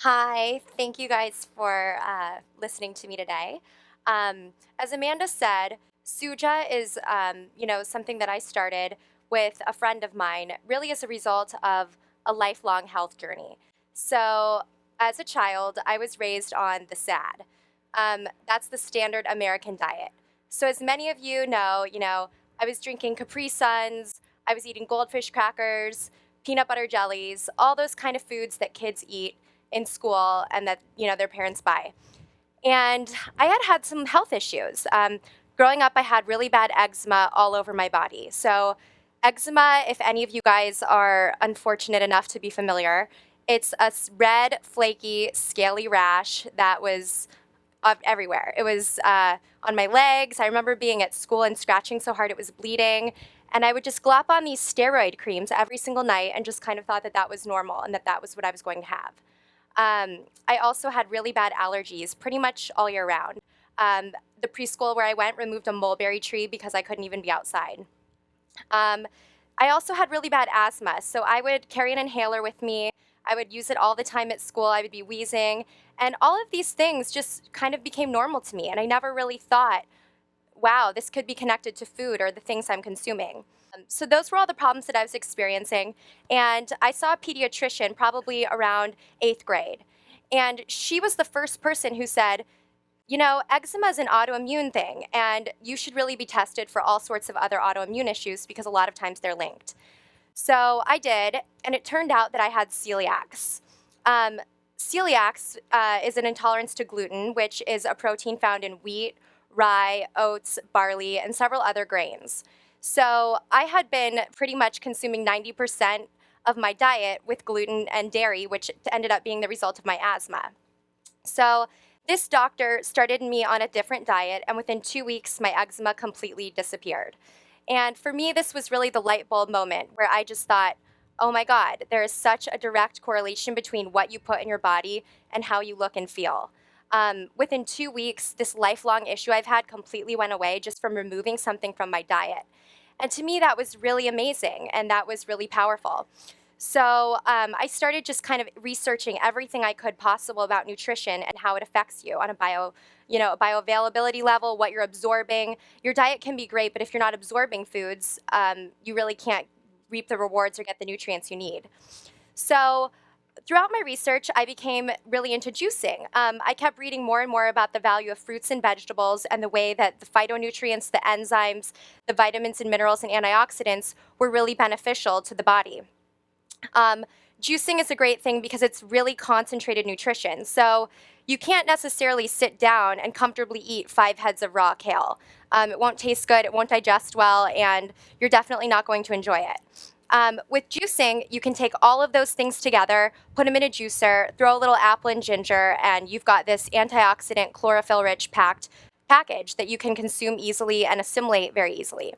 Hi, thank you guys for listening to me today. As Amanda said, Suja is, something that I started with a friend of mine, really as a result of a lifelong health journey. So, as a child, I was raised on the SAD. That's the standard American diet. So, as many of you know, I was drinking Capri Suns, I was eating goldfish crackers, peanut butter jellies, all those kind of foods that kids eat in school and that their parents buy. And I had some health issues. Growing up, I had really bad eczema all over my body. So eczema, if any of you guys are unfortunate enough to be familiar, it's a red, flaky, scaly rash that was everywhere. It was on my legs. I remember being at school and scratching so hard it was bleeding. And I would just glop on these steroid creams every single night and just kind of thought that that was normal and that that was what I was going to have. I also had really bad allergies pretty much all year round. The preschool where I went removed a mulberry tree because I couldn't even be outside. Um, I also had really bad asthma, so I would carry an inhaler with me. I would use it all the time at school. I would be wheezing. And all of these things just kind of became normal to me. And I never really thought, wow, this could be connected to food or the things I'm consuming. So those were all the problems that I was experiencing. And I saw a pediatrician probably around eighth grade. And she was the first person who said, eczema is an autoimmune thing, and you should really be tested for all sorts of other autoimmune issues because a lot of times they're linked. So I did, and it turned out that I had celiacs. Um, Celiacs is an intolerance to gluten, which is a protein found in wheat, rye, oats, barley, and several other grains. So I had been pretty much consuming 90% of my diet with gluten and dairy, which ended up being the result of my asthma. So this doctor started me on a different diet, and within 2 weeks, my eczema completely disappeared. And for me, this was really the light bulb moment where I just thought, oh my God, there is such a direct correlation between what you put in your body and how you look and feel. Within 2 weeks, this lifelong issue I've had completely went away just from removing something from my diet. And to me, that was really amazing and that was really powerful. So I started just kind of researching everything I could possible about nutrition and how it affects you on a bioavailability level, what you're absorbing. Your diet can be great, but if you're not absorbing foods, you really can't reap the rewards or get the nutrients you need. So throughout my research, I became really into juicing. I kept reading more and more about the value of fruits and vegetables and the way that the phytonutrients, the enzymes, the vitamins and minerals and antioxidants were really beneficial to the body. Um, Juicing is a great thing because it's really concentrated nutrition. So you can't necessarily sit down and comfortably eat 5 heads of raw kale. It won't taste good, it won't digest well, and you're definitely not going to enjoy it. With juicing, you can take all of those things together, put them in a juicer, throw a little apple and ginger, and you've got this antioxidant, chlorophyll rich packed package that you can consume easily and assimilate very easily.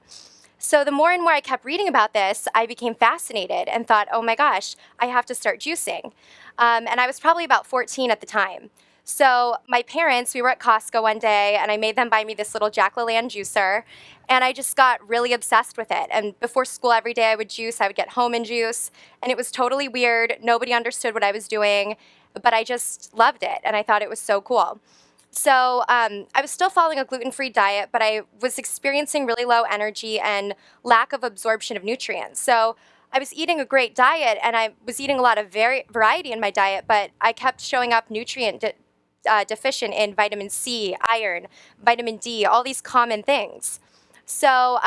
So the more and more I kept reading about this, I became fascinated and thought, oh my gosh, I have to start juicing. And I was probably about 14 at the time. So my parents, we were at Costco one day and I made them buy me this little Jack LaLanne juicer. And I just got really obsessed with it. And before school every day I would juice, I would get home and juice. And it was totally weird. Nobody understood what I was doing, but I just loved it. And I thought it was so cool. So I was still following a gluten-free diet, but I was experiencing really low energy and lack of absorption of nutrients. So I was eating a great diet, and I was eating a lot of variety in my diet, but I kept showing up deficient in vitamin C, iron, vitamin D, all these common things. So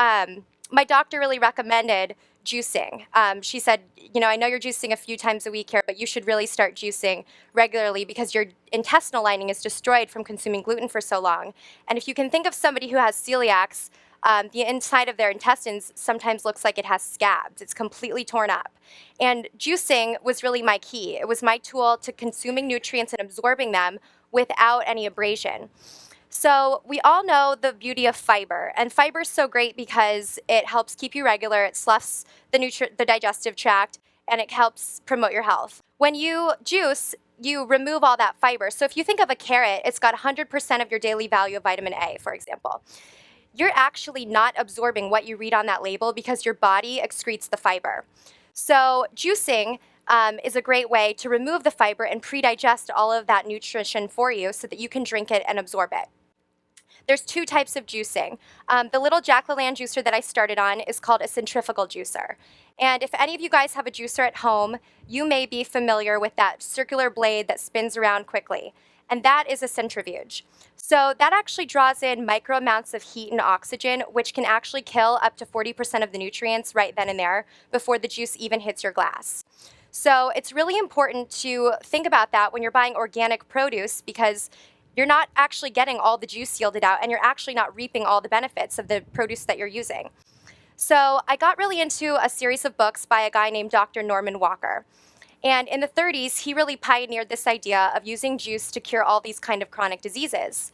my doctor really recommended juicing. She said, I know you're juicing a few times a week here, but you should really start juicing regularly because your intestinal lining is destroyed from consuming gluten for so long. And if you can think of somebody who has celiacs, the inside of their intestines sometimes looks like it has scabs. It's completely torn up. And juicing was really my key. It was my tool to consuming nutrients and absorbing them without any abrasion. So we all know the beauty of fiber, and fiber is so great because it helps keep you regular, it sloughs the digestive tract, and it helps promote your health. When you juice, you remove all that fiber. So if you think of a carrot, it's got 100% of your daily value of vitamin A, for example. You're actually not absorbing what you read on that label because your body excretes the fiber. So juicing is a great way to remove the fiber and pre-digest all of that nutrition for you so that you can drink it and absorb it. There's two types of juicing. The little Jack LaLanne juicer that I started on is called a centrifugal juicer. And if any of you guys have a juicer at home, you may be familiar with that circular blade that spins around quickly. And that is a centrifuge. So that actually draws in micro amounts of heat and oxygen, which can actually kill up to 40% of the nutrients right then and there before the juice even hits your glass. So it's really important to think about that when you're buying organic produce, because you're not actually getting all the juice yielded out and you're actually not reaping all the benefits of the produce that you're using. So I got really into a series of books by a guy named Dr. Norman Walker. And in the 30s, he really pioneered this idea of using juice to cure all these kind of chronic diseases.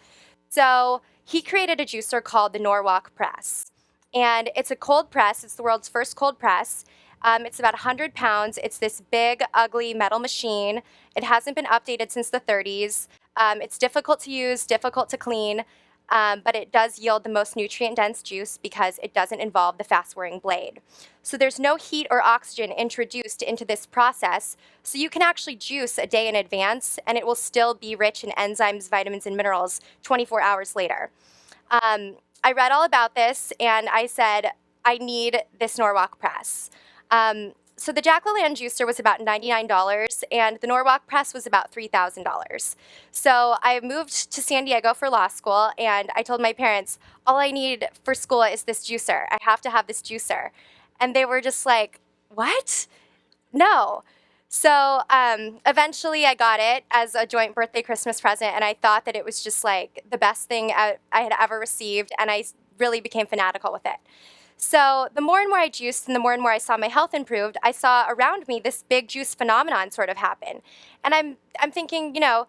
So he created a juicer called the Norwalk press. And it's a cold press. It's the world's first cold press. It's about 100 pounds. It's this big, ugly metal machine. It hasn't been updated since the 30s. It's difficult to use, difficult to clean, but it does yield the most nutrient-dense juice because it doesn't involve the fast-whirring blade. So there's no heat or oxygen introduced into this process, so you can actually juice a day in advance, and it will still be rich in enzymes, vitamins, and minerals 24 hours later. I read all about this, and I said, I need this Norwalk press. So the Jack LaLanne juicer was about $99, and the Norwalk press was about $3,000. So I moved to San Diego for law school, and I told my parents, all I need for school is this juicer. I have to have this juicer. And they were just like, what? No. So eventually I got it as a joint birthday Christmas present, and I thought that it was just like the best thing I had ever received, and I really became fanatical with it. So the more and more I juiced and the more I saw my health improved, I saw around me this big juice phenomenon sort of happen. And I'm thinking, you know,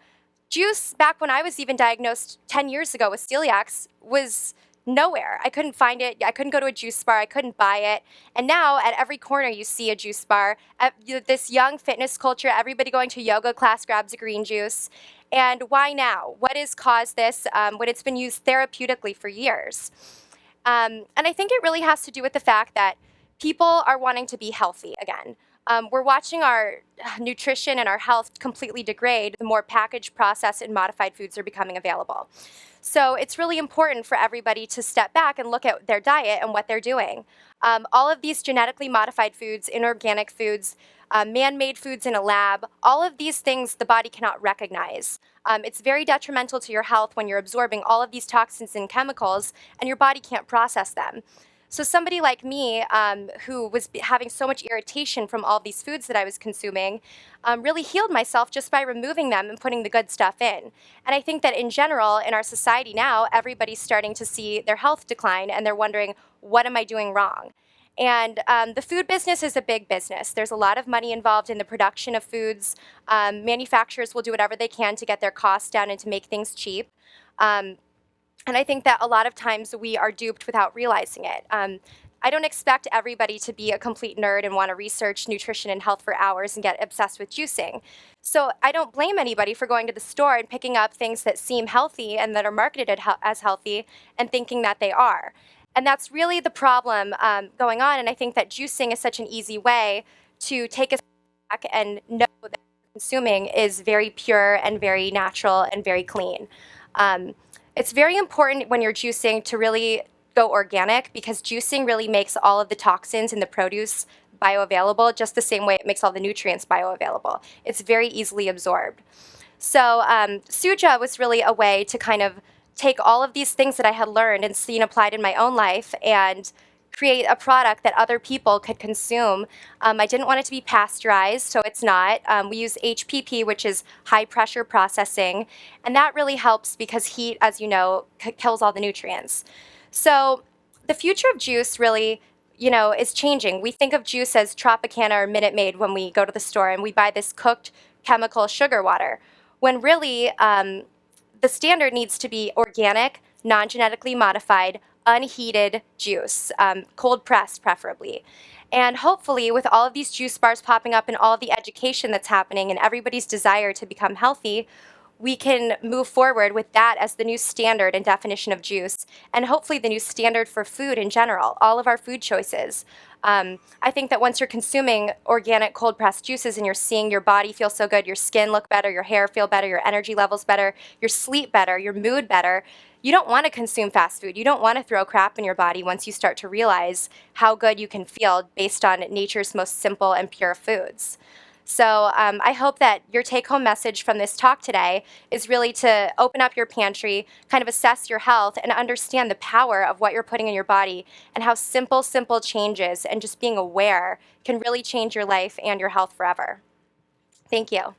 juice back when I was even diagnosed 10 years ago with celiac was nowhere. I couldn't find it. I couldn't go to a juice bar. I couldn't buy it. And now at every corner you see a juice bar. At this young fitness culture, everybody going to yoga class grabs a green juice. And why now? What has caused this when it's been used therapeutically for years? And I think it really has to do with the fact that people are wanting to be healthy again. We're watching our nutrition and our health completely degrade the more packaged, processed, and modified foods are becoming available. So it's really important for everybody to step back and look at their diet and what they're doing. All of these genetically modified foods, inorganic foods, man-made foods in a lab, all of these things the body cannot recognize. It's very detrimental to your health when you're absorbing all of these toxins and chemicals and your body can't process them. So somebody like me, who was having so much irritation from all these foods that I was consuming, really healed myself just by removing them and putting the good stuff in. And I think that in general, in our society now, everybody's starting to see their health decline and they're wondering, what am I doing wrong? And the food business is a big business. There's a lot of money involved in the production of foods. Manufacturers will do whatever they can to get their costs down and to make things cheap. And I think that a lot of times we are duped without realizing it. I don't expect everybody to be a complete nerd and want to research nutrition and health for hours and get obsessed with juicing. So I don't blame anybody for going to the store and picking up things that seem healthy and that are marketed as healthy and thinking that they are. And that's really the problem going on. And I think that juicing is such an easy way to take a step back and know that consuming is very pure and very natural and very clean. It's very important when you're juicing to really go organic, because juicing really makes all of the toxins in the produce bioavailable just the same way it makes all the nutrients bioavailable. It's very easily absorbed. So Suja was really a way to kind of take all of these things that I had learned and seen applied in my own life and create a product that other people could consume. I didn't want it to be pasteurized, so it's not. We use HPP, which is high pressure processing, and that really helps because heat, as you know, kills all the nutrients. So the future of juice really, is changing. We think of juice as Tropicana or Minute Maid when we go to the store and we buy this cooked chemical sugar water, when really the standard needs to be organic, non-genetically modified, unheated juice, cold pressed preferably. And hopefully with all of these juice bars popping up and all of the education that's happening and everybody's desire to become healthy, we can move forward with that as the new standard and definition of juice, and hopefully the new standard for food in general, all of our food choices. I think that once you're consuming organic cold pressed juices and you're seeing your body feel so good, your skin look better, your hair feel better, your energy levels better, your sleep better, your mood better, you don't want to consume fast food. You don't want to throw crap in your body once you start to realize how good you can feel based on nature's most simple and pure foods. So I hope that your take home message from this talk today is really to open up your pantry, kind of assess your health, and understand the power of what you're putting in your body and how simple changes and just being aware can really change your life and your health forever. Thank you.